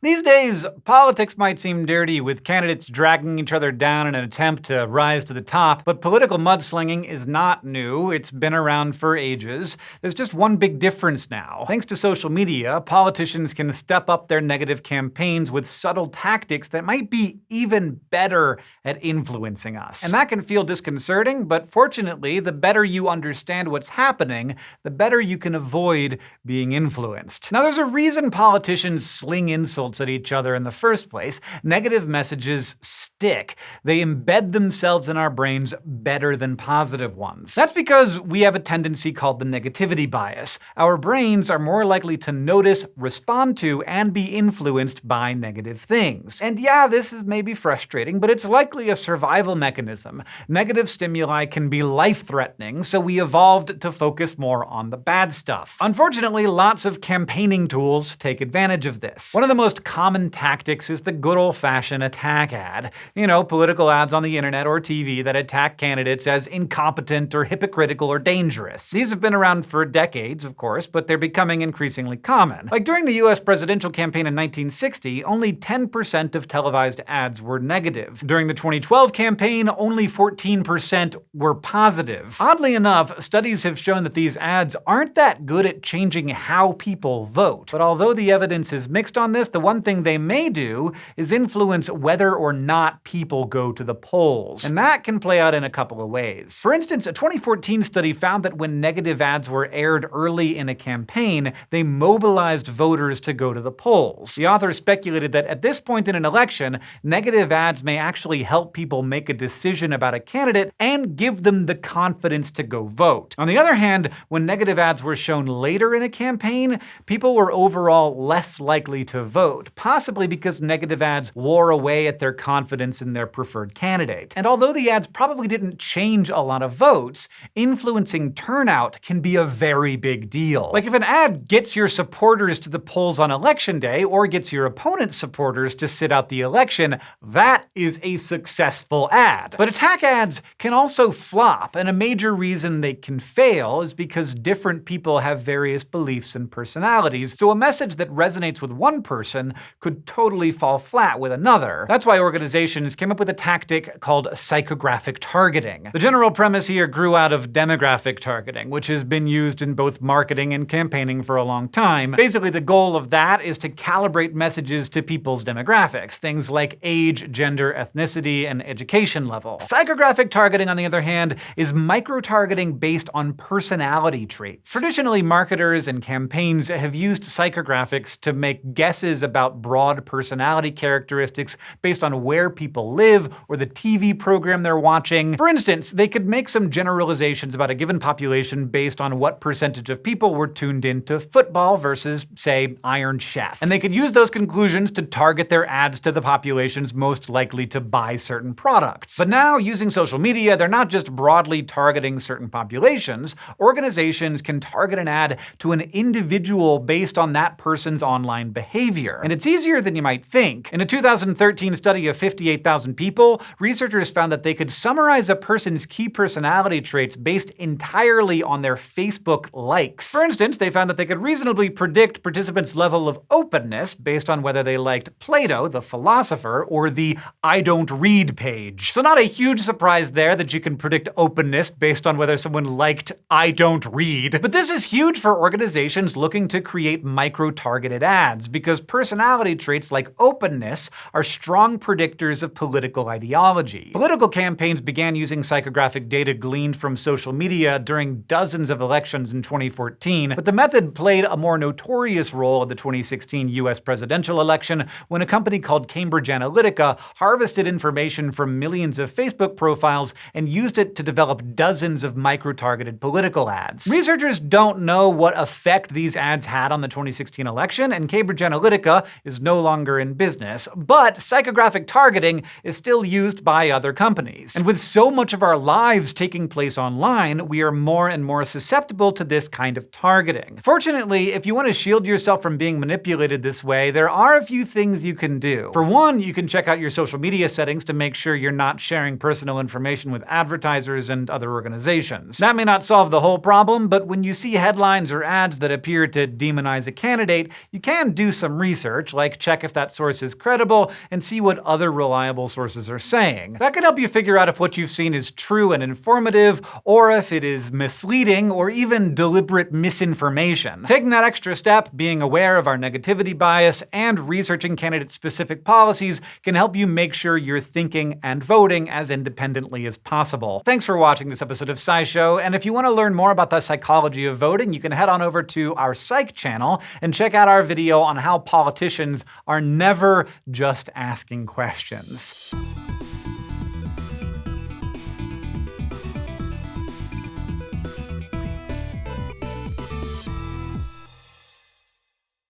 These days, politics might seem dirty, with candidates dragging each other down in an attempt to rise to the top, but political mudslinging is not new. It's been around for ages. There's just one big difference now. Thanks to social media, politicians can step up their negative campaigns with subtle tactics that might be even better at influencing us. And that can feel disconcerting, but fortunately, the better you understand what's happening, the better you can avoid being influenced. Now, there's a reason politicians sling insults at each other in the first place. Negative messages stick. They embed themselves in our brains better than positive ones. That's because we have a tendency called the negativity bias. Our brains are more likely to notice, respond to, and be influenced by negative things. And yeah, this is maybe frustrating, but it's likely a survival mechanism. Negative stimuli can be life-threatening, so we evolved to focus more on the bad stuff. Unfortunately, lots of campaigning tools take advantage of this. One of the most common tactics is the good old-fashioned attack ad. You know, political ads on the internet or TV that attack candidates as incompetent or hypocritical or dangerous. These have been around for decades, of course, but they're becoming increasingly common. Like during the US presidential campaign in 1960, only 10% of televised ads were negative. During the 2012 campaign, only 14% were positive. Oddly enough, studies have shown that these ads aren't that good at changing how people vote. But although the evidence is mixed on this, the one thing they may do is influence whether or not people go to the polls. And that can play out in a couple of ways. For instance, a 2014 study found that when negative ads were aired early in a campaign, they mobilized voters to go to the polls. The authors speculated that at this point in an election, negative ads may actually help people make a decision about a candidate and give them the confidence to go vote. On the other hand, when negative ads were shown later in a campaign, people were overall less likely to vote, possibly because negative ads wore away at their confidence in their preferred candidate. And although the ads probably didn't change a lot of votes, influencing turnout can be a very big deal. Like if an ad gets your supporters to the polls on election day, or gets your opponent's supporters to sit out the election, that is a successful ad. But attack ads can also flop, and a major reason they can fail is because different people have various beliefs and personalities, so a message that resonates with one person could totally fall flat with another. That's why organizations came up with a tactic called psychographic targeting. The general premise here grew out of demographic targeting, which has been used in both marketing and campaigning for a long time. Basically, the goal of that is to calibrate messages to people's demographics, things like age, gender, ethnicity, and education level. Psychographic targeting, on the other hand, is micro-targeting based on personality traits. Traditionally, marketers and campaigns have used psychographics to make guesses about broad personality characteristics based on where people live or the TV program they're watching. For instance, they could make some generalizations about a given population based on what percentage of people were tuned into football versus, say, Iron Chef. And they could use those conclusions to target their ads to the populations most likely to buy certain products. But now, using social media, they're not just broadly targeting certain populations. Organizations can target an ad to an individual based on that person's online behavior. And it's easier than you might think. In a 2013 study of 58,000 people, researchers found that they could summarize a person's key personality traits based entirely on their Facebook likes. For instance, they found that they could reasonably predict participants' level of openness based on whether they liked Plato, the philosopher, or the I don't read page. So not a huge surprise there that you can predict openness based on whether someone liked I don't read. But this is huge for organizations looking to create micro-targeted ads, because personality traits like openness are strong predictors of political ideology. Political campaigns began using psychographic data gleaned from social media during dozens of elections in 2014, but the method played a more notorious role in the 2016 US presidential election when a company called Cambridge Analytica harvested information from millions of Facebook profiles and used it to develop dozens of micro-targeted political ads. Researchers don't know what effect these ads had on the 2016 election, and Cambridge Analytica is no longer in business, but psychographic targeting is still used by other companies. And with so much of our lives taking place online, we are more and more susceptible to this kind of targeting. Fortunately, if you want to shield yourself from being manipulated this way, there are a few things you can do. For one, you can check out your social media settings to make sure you're not sharing personal information with advertisers and other organizations. That may not solve the whole problem, but when you see headlines or ads that appear to demonize a candidate, you can do some research. research, like check if that source is credible and see what other reliable sources are saying. That can help you figure out if what you've seen is true and informative, or if it is misleading or even deliberate misinformation. Taking that extra step, being aware of our negativity bias, and researching candidate-specific policies can help you make sure you're thinking and voting as independently as possible. Thanks for watching this episode of SciShow, and if you want to learn more about the psychology of voting, you can head on over to our Psych channel and check out our video on how politicians are never just asking questions.